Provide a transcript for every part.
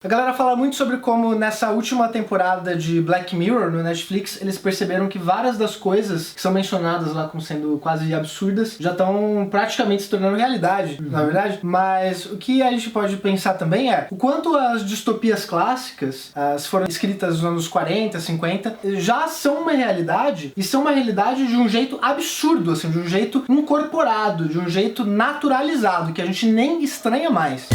A galera fala muito sobre como nessa última temporada de Black Mirror no Netflix, eles perceberam que várias das coisas que são mencionadas lá como sendo quase absurdas já estão praticamente se tornando realidade, na verdade. Mas o que a gente pode pensar também é o quanto as distopias clássicas, as foram escritas nos anos 40, 50, já são uma realidade, e são uma realidade de um jeito absurdo, assim, de um jeito incorporado, de um jeito naturalizado, que a gente nem estranha mais.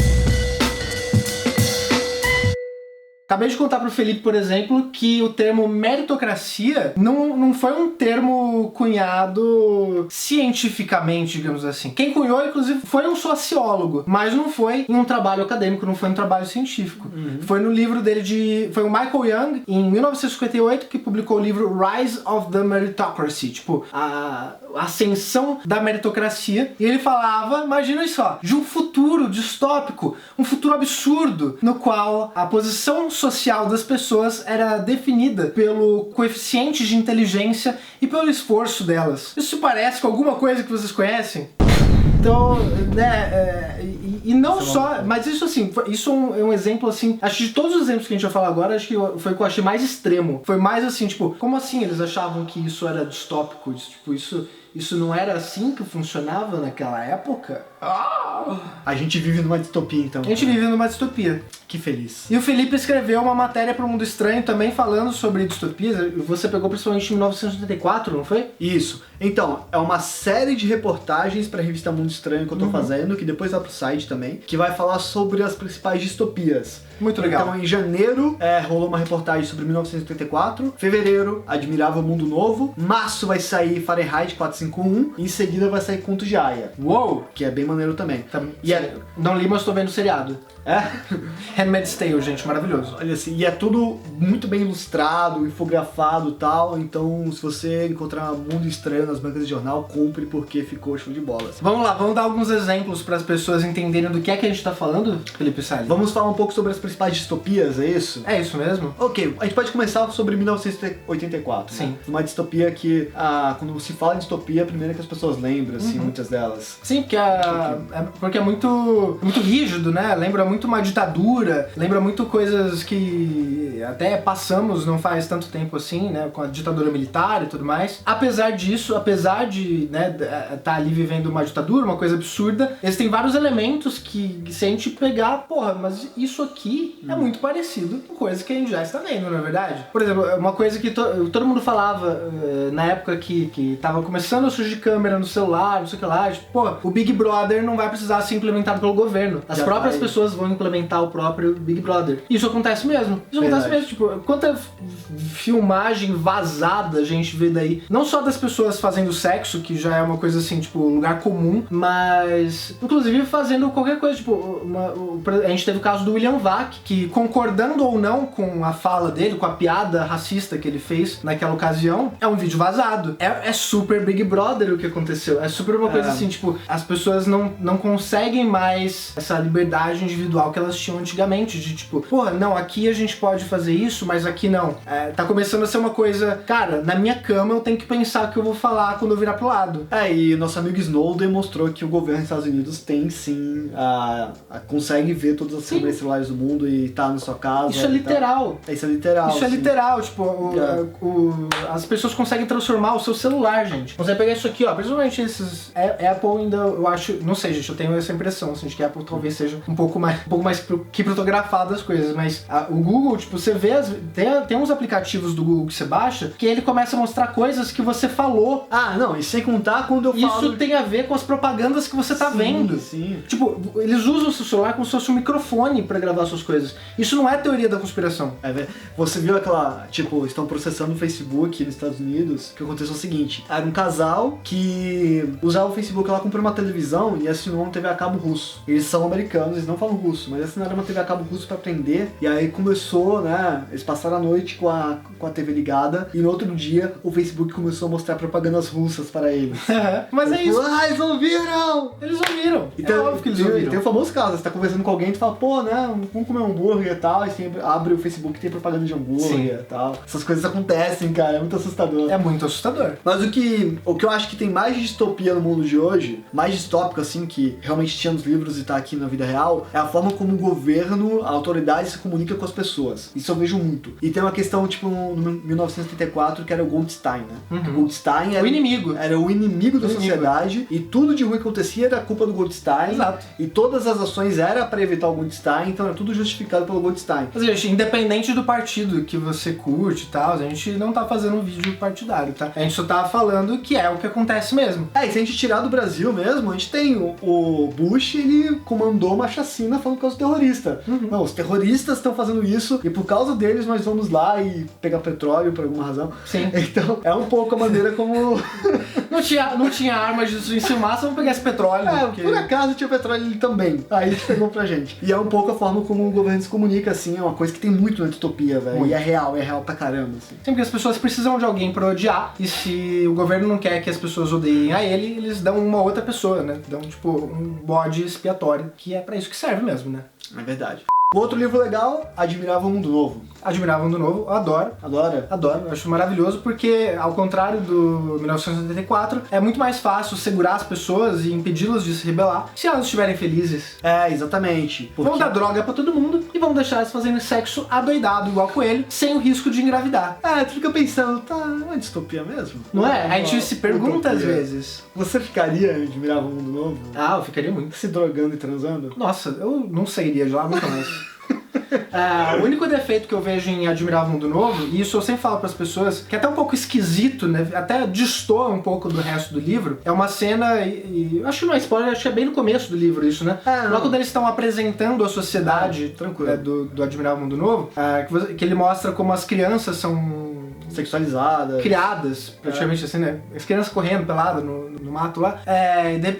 Acabei de contar pro Felipe, por exemplo, que o termo meritocracia não foi um termo cunhado cientificamente, digamos assim. Quem cunhou, inclusive, foi um sociólogo, mas não foi em um trabalho acadêmico, não foi um trabalho científico. Foi no livro dele foi o Michael Young, em 1958, que publicou o livro Rise of the Meritocracy, tipo, a ascensão da meritocracia. E ele falava, imagina só, de um futuro distópico, um futuro absurdo, no qual a posição social das pessoas era definida pelo coeficiente de inteligência e pelo esforço delas. Isso parece com alguma coisa que vocês conhecem? Então, né, e não só, mas isso assim, isso é um exemplo assim, acho que de todos os exemplos que a gente vai falar agora, acho que foi o que eu achei mais extremo. Foi mais assim, tipo, como assim eles achavam que isso era distópico? Tipo, isso não era assim que funcionava naquela época? A gente vive numa distopia, então. A gente vive numa distopia. Que feliz. E o Felipe escreveu uma matéria para o Mundo Estranho também falando sobre distopias. Você pegou principalmente em 1984, não foi? Isso. Então, é uma série de reportagens para a revista Mundo Estranho que eu tô fazendo, que depois vai pro site também, que vai falar sobre as principais distopias. Muito legal. Então, em janeiro, rolou uma reportagem sobre 1984. Fevereiro, Admirável Mundo Novo. Março vai sair Fahrenheit 451. E em seguida vai sair Conto de Aia. Uou! Que é bem maneiro também. Não li, mas tô vendo o seriado. É? Handmaid's Tale, gente, maravilhoso. Olha assim, e é tudo muito bem ilustrado, infografado e tal. Então, se você encontrar Mundo Estranho nas bancas de jornal, compre porque ficou show de bola. Vamos lá, vamos dar alguns exemplos para as pessoas entenderem do que é que a gente tá falando, Felipe Salles. Vamos falar um pouco sobre as principais distopias, é isso? É isso mesmo? Ok, a gente pode começar sobre 1984. Sim. Né? Uma distopia que, quando se fala em distopia, a primeira que as pessoas lembram, assim, muitas delas. Sim, porque é muito rígido, né? Lembra muito uma ditadura, lembra muito coisas que até passamos não faz tanto tempo assim, né? Com a ditadura militar e tudo mais. Apesar disso, apesar de, né, tá ali vivendo uma ditadura, uma coisa absurda, eles têm vários elementos que se a gente pegar, porra, mas isso aqui é muito parecido com coisas que a gente já está vendo, não é verdade? Por exemplo, uma coisa que todo mundo falava na época que tava começando a surgir câmera no celular, não sei o que lá, tipo, pô, o Big Brother não vai precisar ser implementado pelo governo. As próprias pessoas vão implementar o próprio Big Brother. Isso acontece mesmo. Acontece mesmo, tipo, quanta filmagem vazada a gente vê daí. Não só das pessoas fazendo sexo, que já é uma coisa assim, tipo, lugar comum, mas inclusive fazendo qualquer coisa, tipo, a gente teve o caso do William Vac, que concordando ou não com a fala dele, com a piada racista que ele fez naquela ocasião, é um vídeo vazado. É super Big Brother o que aconteceu. É super uma coisa assim, tipo, as pessoas não conseguem mais essa liberdade individual que elas tinham antigamente, de tipo, porra, não, aqui a gente pode fazer isso, mas aqui não. Tá começando a ser uma coisa, cara, na minha cama eu tenho que pensar o que eu vou falar quando eu virar pro lado. E nosso amigo Snowden mostrou que o governo dos Estados Unidos tem sim, consegue ver todas as câmeras celulares do mundo e tá na sua casa. Isso é literal. Isso é literal. Isso é literal, tipo, as pessoas conseguem transformar o seu celular, gente. Você pegar isso aqui, ó, principalmente esses Apple ainda, eu acho, não sei, gente, eu tenho essa impressão, assim, de que a Apple talvez seja um pouco mais criptografado as coisas, mas o Google, tipo, você vê, tem uns aplicativos do Google que você baixa, que ele começa a mostrar coisas que você falou. Não, e sem contar quando eu falo... Isso tem a ver com as propagandas que você tá vendo. Sim. Tipo, eles usam o seu celular como se fosse um microfone pra gravar suas coisas. Isso não é teoria da conspiração. Você viu aquela, tipo, estão processando o Facebook nos Estados Unidos, que aconteceu o seguinte, era um casal que usava o Facebook, ela comprou uma televisão e assinou uma TV a cabo russo. Eles são americanos, eles não falam russo, mas assinaram uma TV a cabo russo pra aprender, e aí começou, né, eles passaram a noite com a TV ligada, e no outro dia o Facebook começou a mostrar propagandas russas para eles. Mas é isso. Eles ouviram! Eles ouviram. Então, é óbvio que eles ouviram. Tem o famoso caso, você tá conversando com alguém e tu fala, pô, né, vamos comer um hambúrguer e tal, e sempre abre o Facebook e tem propaganda de hambúrguer e tal. Essas coisas acontecem, cara, é muito assustador. É muito assustador. Mas o que eu acho que tem mais distopia no mundo de hoje, mais distópico assim, que realmente tinha nos livros e tá aqui na vida real, é a forma como o governo, a autoridade se comunica com as pessoas. Isso eu vejo muito. E tem uma questão, tipo, no 1934, que era o Goldstein, né? O Goldstein era o inimigo. Era o inimigo da sociedade e tudo de ruim que acontecia era culpa do Goldstein. Exato. E todas as ações eram para evitar o Goldstein, então era tudo justificado pelo Goldstein. Mas, gente, independente do partido que você curte e tal, a gente não tá fazendo um vídeo partidário, tá? A gente só tá falando que é o que acontece mesmo. E se a gente tirar do Brasil mesmo, a gente tem o Bush, ele comandou uma chacina falando que é os terroristas. Não, os terroristas estão fazendo isso e por causa deles nós vamos lá e pegar petróleo por alguma razão. Sim. Então, é um pouco a maneira como... não tinha armas de destruição em massa, vamos pegar esse petróleo. Porque... por acaso tinha petróleo ali também. Aí a gente pegou pra gente. E é um pouco a forma como o governo se comunica, assim, é uma coisa que tem muito na distopia, velho. E é real pra caramba, assim. Sim, porque as pessoas precisam de alguém pra odiar, e se o governo não quer que as pessoas odeiem a ele, eles dão uma outra pessoa, né? Dão, tipo, um bode expiatório, que é pra isso que serve mesmo, né? É verdade. Outro livro legal, Admirável Mundo Novo. Admirável Mundo Novo, eu adoro. Adora? Adoro, eu acho maravilhoso porque, ao contrário do 1984, é muito mais fácil segurar as pessoas e impedi-las de se rebelar se elas estiverem felizes. É, exatamente. Vão dar droga pra todo mundo e vão deixar elas fazendo sexo adoidado igual com ele, sem o risco de engravidar. Tu fica pensando, tá, é uma distopia mesmo? Não é? A gente se pergunta às vezes. Você ficaria em Admirável Mundo Novo? Eu ficaria muito. Se drogando e transando? Nossa, eu não sairia de lá nunca mais. O único defeito que eu vejo em Admirável Mundo Novo, e isso eu sempre falo para as pessoas, que é até um pouco esquisito, né? Até destoa um pouco do resto do livro, é uma cena, e acho que não é spoiler, acho que é bem no começo do livro isso, né? Logo quando eles estão apresentando a sociedade do Admirável Mundo Novo, que ele mostra como as crianças são sexualizadas, criadas, praticamente assim, né? As crianças correndo pelada no mato lá.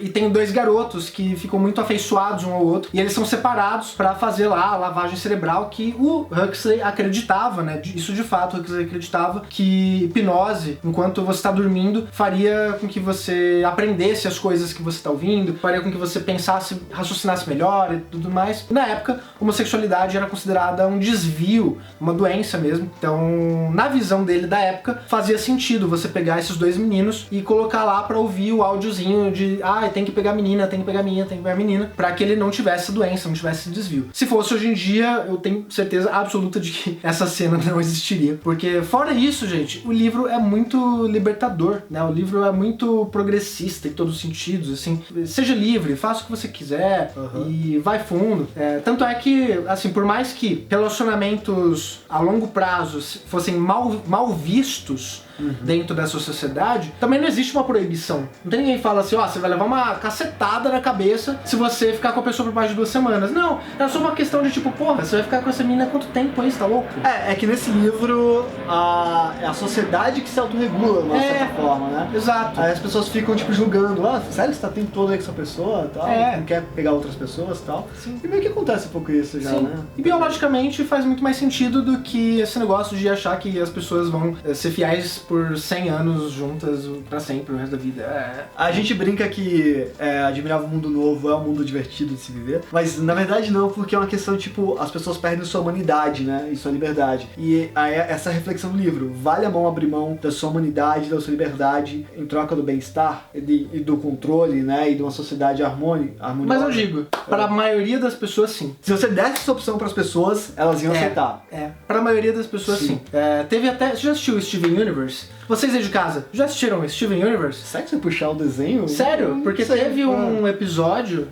E tem dois garotos que ficam muito afeiçoados um ao outro, e eles são separados pra fazer lá a lavagem cerebral que o Huxley acreditava, né? Isso de fato, o Huxley acreditava que hipnose, enquanto você está dormindo, faria com que você aprendesse as coisas que você está ouvindo, faria com que você pensasse, raciocinasse melhor e tudo mais. Na época, homossexualidade era considerada um desvio, uma doença mesmo. Então, na visão dele da época, fazia sentido você pegar esses dois meninos e colocar lá pra ouvir o áudiozinho de tem que pegar a menina, tem que pegar a menina, tem que pegar a menina, pra que ele não tivesse doença, não tivesse desvio. Se fosse hoje em dia, eu tenho certeza absoluta de que essa cena não existiria. Porque, fora isso, gente, o livro é muito libertador, né? O livro é muito progressista em todos os sentidos, assim. Seja livre, faça o que você quiser e vai fundo. Tanto é que, assim, por mais que relacionamentos a longo prazo fossem mal vistos dentro dessa sociedade, também não existe uma proibição. Não tem ninguém que fala assim, você vai levar uma cacetada na cabeça se você ficar com a pessoa por mais de 2 semanas. Não, é só uma questão de tipo, porra, você vai ficar com essa menina quanto tempo aí, você tá louco? É que nesse livro é a sociedade que se autorregula, de uma certa forma, né? Exato. Aí as pessoas ficam, tipo, julgando, sério que você tá o tempo todo aí com essa pessoa e tal? Não quer pegar outras pessoas e tal? Sim. E meio que acontece um pouco isso já, né? E biologicamente faz muito mais sentido do que esse negócio de achar que as pessoas vão ser fiéis por 100 anos juntas pra sempre, o resto da vida. A gente brinca que Admirável Mundo Novo é um mundo divertido de se viver, mas na verdade não, porque é uma questão, tipo, as pessoas perdem sua humanidade, né, e sua liberdade. E aí essa reflexão do livro, vale a mão abrir mão da sua humanidade, da sua liberdade, em troca do bem-estar e do controle, né, e de uma sociedade harmônica? Mas eu digo, para a maioria das pessoas, sim. Se você desse essa opção pras pessoas, elas iam aceitar. Para a maioria das pessoas, sim. Teve até... Você já assistiu o Steven Universe? Vocês aí de casa, já assistiram Steven Universe? Sério que você puxar o desenho? Sério? Porque teve um episódio,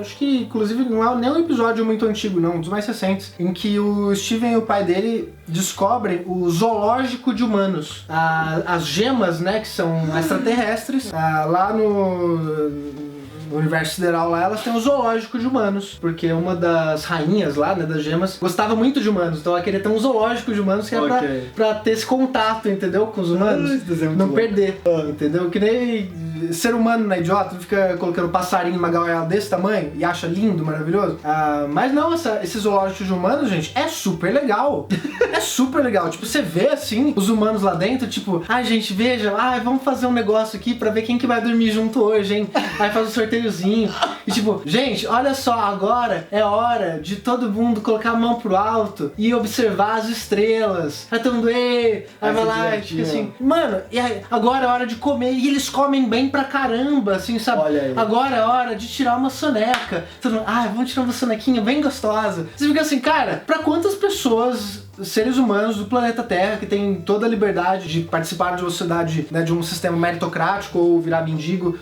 acho que inclusive não é nem um episódio muito antigo não, um dos mais recentes, em que o Steven e o pai dele descobrem o zoológico de humanos. As gemas, né, que são extraterrestres, lá no universo sideral lá, elas têm um zoológico de humanos, porque uma das rainhas lá, né, das gemas, gostava muito de humanos, então ela queria ter um zoológico de humanos que era pra ter esse contato, entendeu, com os humanos, não perder, entendeu, que nem ser humano, né, idiota, fica colocando passarinho numa gaiola desse tamanho e acha lindo, maravilhoso, mas não, esse zoológico de humanos, gente, é super legal, é super legal, tipo, você vê assim, os humanos lá dentro, tipo, gente, veja, vamos fazer um negócio aqui pra ver quem que vai dormir junto hoje, hein, aí faz um sorteiozinho, e tipo, gente, olha só, agora é hora de todo mundo colocar a mão pro alto e observar as estrelas, aí todo mundo, aí vai lá, e fica assim, mano, e aí, agora é hora de comer, e eles comem bem pra caramba, assim, sabe? Olha aí. Agora é hora de tirar uma soneca. Todo mundo, vamos tirar uma sonequinha bem gostosa. Você fica assim, cara, pra quantas pessoas, seres humanos do planeta Terra, que tem toda a liberdade de participar de uma sociedade, né, de um sistema meritocrático ou virar mendigo,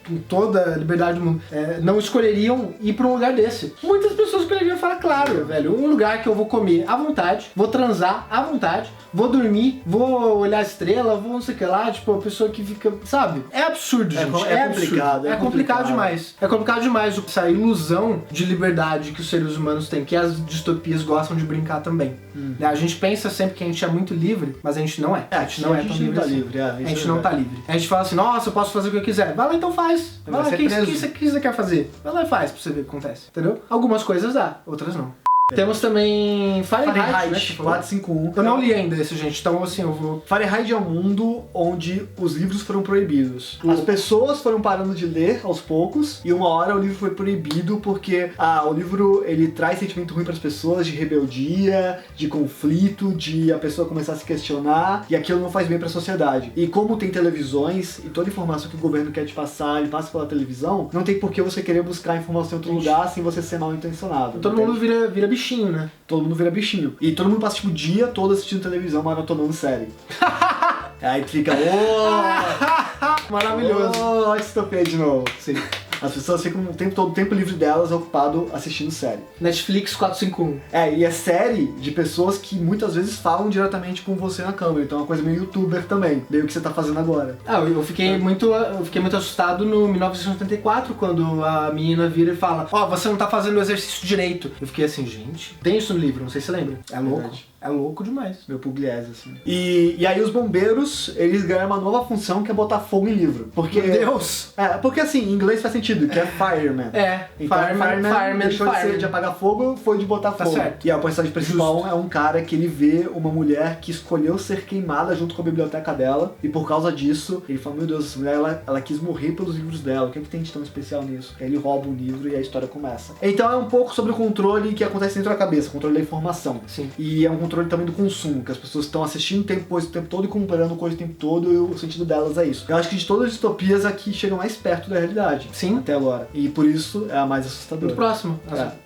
com toda a liberdade do mundo, não escolheriam ir pra um lugar desse? Muitas pessoas escolheriam falar, claro, velho, um lugar que eu vou comer à vontade, vou transar à vontade, vou dormir, vou olhar a estrela, vou não sei o que lá, tipo, a pessoa que fica, sabe? É absurdo, gente. É complicado. É complicado demais. É complicado demais essa ilusão de liberdade que os seres humanos têm, que as distopias gostam de brincar também. A gente pensa sempre que a gente é muito livre, mas a gente não é. A gente não é tão livre assim. A gente não tá livre. A gente fala assim, nossa, eu posso fazer o que eu quiser. Vai lá, então faz. Vai lá, o que você quer fazer? Vai lá e faz pra você ver o que acontece. Entendeu? Algumas coisas dá, outras não. Temos também Fahrenheit, né, 451. Eu não li ainda esse, gente, então assim, eu vou... Fahrenheit é um mundo onde os livros foram proibidos. As pessoas foram parando de ler aos poucos, e uma hora o livro foi proibido porque o livro, ele traz sentimento ruim para as pessoas, de rebeldia, de conflito, de a pessoa começar a se questionar, e aquilo não faz bem para a sociedade. E como tem televisões, e toda informação que o governo quer te passar, ele passa pela televisão, não tem por que você querer buscar informação em outro lugar sem você ser mal intencionado. Todo mundo vira bichinho, né? Todo mundo vira bichinho. E todo mundo passa tipo o dia todo assistindo televisão, maratonando série. Aí tu fica, maravilhoso. Distopia de novo. Sim. As pessoas ficam todo o tempo livre delas ocupado assistindo série. Netflix 451. E é série de pessoas que muitas vezes falam diretamente com você na câmera. Então é uma coisa meio youtuber também. Meio o que você tá fazendo agora. Eu fiquei muito assustado no 1984, quando a menina vira e fala, você não tá fazendo o exercício direito. Eu fiquei assim, gente, tem isso no livro, não sei se você lembra. É louco. Verdade. É louco demais. Meu pugliese, assim. E aí os bombeiros, eles ganham uma nova função que é botar fogo em livro. Porque... Meu Deus! Porque assim, em inglês faz sentido, que é fireman. Então fireman deixou de ser de apagar fogo, foi de botar fogo. Certo. E a personagem principal é um cara que ele vê uma mulher que escolheu ser queimada junto com a biblioteca dela. E por causa disso, ele fala, meu Deus, essa mulher, ela quis morrer pelos livros dela. O que tem de tão especial nisso? Aí ele rouba um livro e a história começa. Então é um pouco sobre o controle que acontece dentro da cabeça, o controle da informação. Sim. E é um controle também do consumo, que as pessoas estão assistindo coisa o tempo todo e comprando coisa o tempo todo, e o sentido delas é isso. Eu acho que de todas as distopias aqui chegam mais perto da realidade. Sim. Até agora. E por isso é a mais assustadora. Muito próximo.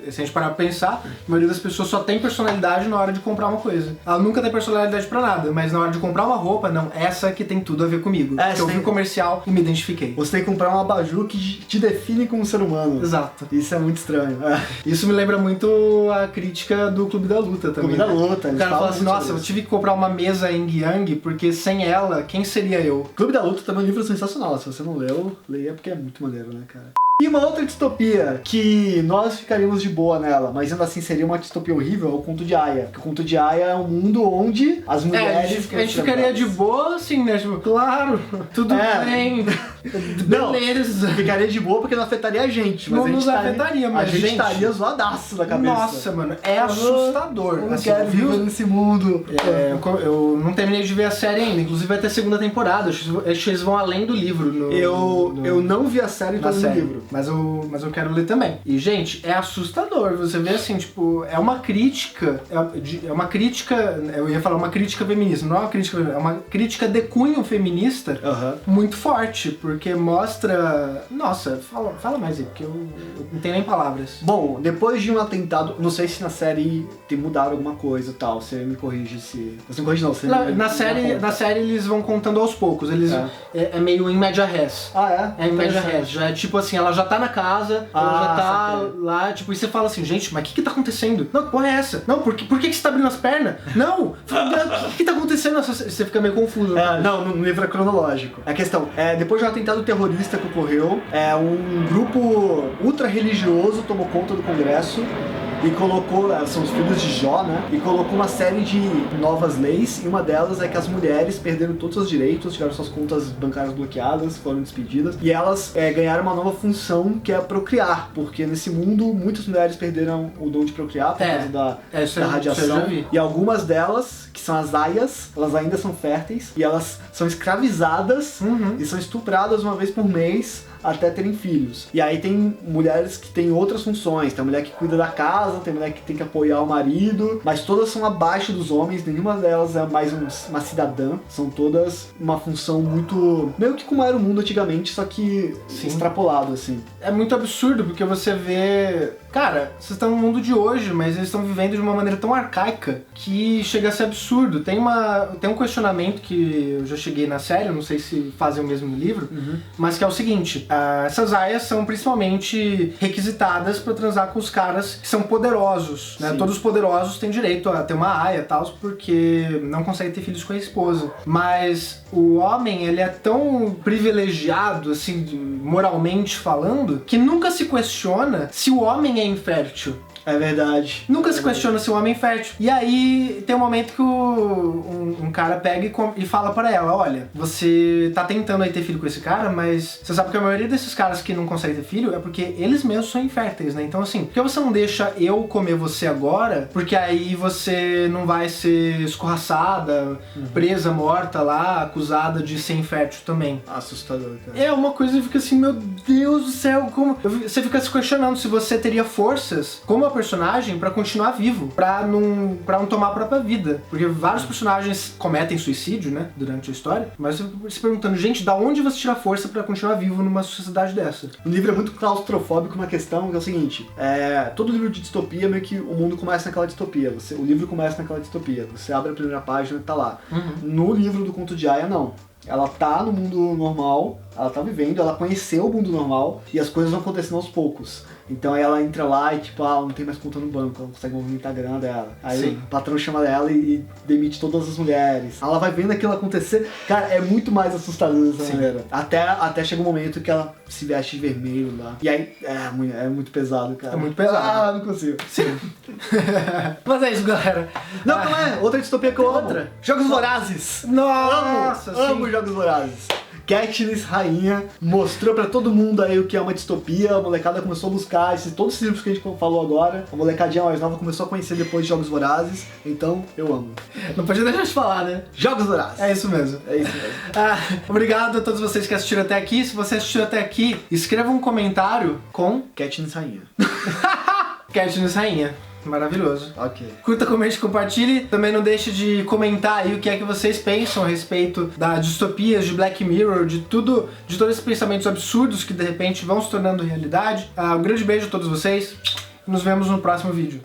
Se a gente parar pra pensar, a maioria das pessoas só tem personalidade na hora de comprar uma coisa. Ela nunca tem personalidade pra nada, mas na hora de comprar uma roupa, não, essa que tem tudo a ver comigo. Eu vi o comercial e me identifiquei. Você tem que comprar um abajur que te define como ser humano. Exato. Isso é muito estranho. Isso me lembra muito a crítica do Clube da Luta também. Clube da Luta. O cara fala assim, nossa, eu tive que comprar uma mesa Yin Yang, porque sem ela, quem seria eu? Clube da Luta também é um livro sensacional. Se você não leu, leia porque é muito maneiro, né, cara? E uma outra distopia que nós ficaríamos de boa nela, mas ainda assim seria uma distopia horrível, é o Conto de Aia. Porque o Conto de Aia é um mundo onde as mulheres... a gente ficaria de boa assim, né? Tipo, claro, tudo bem, beleza. Não, ficaria de boa porque não afetaria a gente. Mas não nos afetaria, mas a gente estaria zoadaço da cabeça. Nossa, mano, é assustador. Eu não quero viver nesse mundo. Eu não terminei de ver a série ainda, inclusive vai ter segunda temporada, acho que eles vão além do livro. Eu não vi a série todo o livro. Mas eu quero ler também. E, gente, é assustador. Você vê assim, tipo, é uma crítica. É uma crítica. Eu ia falar uma crítica feminista. Não é uma crítica feminista, é uma crítica de cunho feminista muito forte. Porque mostra. Nossa, fala mais aí, porque eu não tenho nem palavras. Bom, depois de um atentado. Não sei se na série tem mudado alguma coisa e tal. Você me corrige se. Você me corrige não, você na série eles vão contando aos poucos. Eles é meio em média res. É em média res. Já é tipo assim, ela já tá na casa, ela já tá lá, tipo, e você fala assim, gente, mas o que tá acontecendo? Não, que porra é essa? Não, por que você tá abrindo as pernas? Não, o que tá acontecendo? Você fica meio confuso. Não, no livro é cronológico. A questão depois de um atentado terrorista que ocorreu, um grupo ultra religioso tomou conta do Congresso e colocou, são os filhos de Jó, né? E colocou uma série de novas leis, e uma delas é que as mulheres perderam todos os seus direitos, tiveram suas contas bancárias bloqueadas, foram despedidas, e elas ganharam uma nova função que é procriar, porque nesse mundo muitas mulheres perderam o dom de procriar por causa da radiação, e algumas delas, que são as aias, elas ainda são férteis, e elas são escravizadas e são estupradas uma vez por mês até terem filhos. E aí tem mulheres que têm outras funções, tem a mulher que cuida da casa, tem a mulher que tem que apoiar o marido, mas todas são abaixo dos homens, nenhuma delas é mais uma cidadã, são todas uma função muito... meio que como era o mundo antigamente, só que extrapolado, assim. É muito absurdo, porque você vê... Cara, vocês estão no mundo de hoje, mas eles estão vivendo de uma maneira tão arcaica que chega a ser absurdo. Tem um questionamento que eu já cheguei na série, não sei se fazem o mesmo no livro, mas que é o seguinte, essas aias são principalmente requisitadas pra transar com os caras que são poderosos, né? Todos os poderosos têm direito a ter uma aia e tal, porque não conseguem ter filhos com a esposa. Mas o homem, ele é tão privilegiado, assim, moralmente falando, que nunca se questiona se o homem é infértil. É verdade. Nunca se questiona se o homem é fértil. E aí tem um momento que um cara pega e fala pra ela, olha, você tá tentando aí ter filho com esse cara, mas você sabe que a maioria desses caras que não conseguem ter filho é porque eles mesmos são inférteis, né? Então assim, por que você não deixa eu comer você agora? Porque aí você não vai ser escorraçada, presa, morta lá, acusada de ser infértil também. Assustador, cara. É uma coisa que fica assim, meu Deus do céu, como... Você fica se questionando se você teria forças como a personagem pra continuar vivo, pra não tomar a própria vida. Porque vários personagens cometem suicídio, né, durante a história, mas eu fico se perguntando, gente, da onde você tira força pra continuar vivo numa sociedade dessa? O livro é muito claustrofóbico, uma questão que é o seguinte, todo livro de distopia, meio que o mundo começa naquela distopia, o livro começa naquela distopia, você abre a primeira página e tá lá. No livro do Conto de Aia, não. Ela tá no mundo normal, ela tá vivendo, ela conheceu o mundo normal e as coisas vão acontecendo aos poucos. Então aí ela entra lá e tipo, não tem mais conta no banco, ela não consegue movimentar a grana dela. Aí o patrão chama ela e demite todas as mulheres. Ela vai vendo aquilo acontecer, cara, é muito mais assustador dessa maneira. Até chega um momento que ela se veste de vermelho lá. E aí é muito pesado, cara. É muito pesado. Não consigo. Sim. Mas é isso, galera. Não é. Outra distopia que eu amo. Outra? Jogos Vorazes. Nossa, amo Jogos Vorazes. Katniss, rainha, mostrou pra todo mundo aí o que é uma distopia, a molecada começou a buscar todos esses livros que a gente falou agora, a molecadinha mais nova começou a conhecer depois de Jogos Vorazes, então eu amo. Não podia deixar de falar, né? Jogos Vorazes. É isso mesmo. É isso mesmo. Obrigado a todos vocês que assistiram até aqui. Se você assistiu até aqui, escreva um comentário com Katniss, rainha. Katniss Rainha. Maravilhoso. Ok. Curta, comente, compartilhe. Também não deixe de comentar aí o que é que vocês pensam a respeito das distopias, de Black Mirror, de todos esses pensamentos absurdos que de repente vão se tornando realidade. Um grande beijo a todos vocês. Nos vemos no próximo vídeo.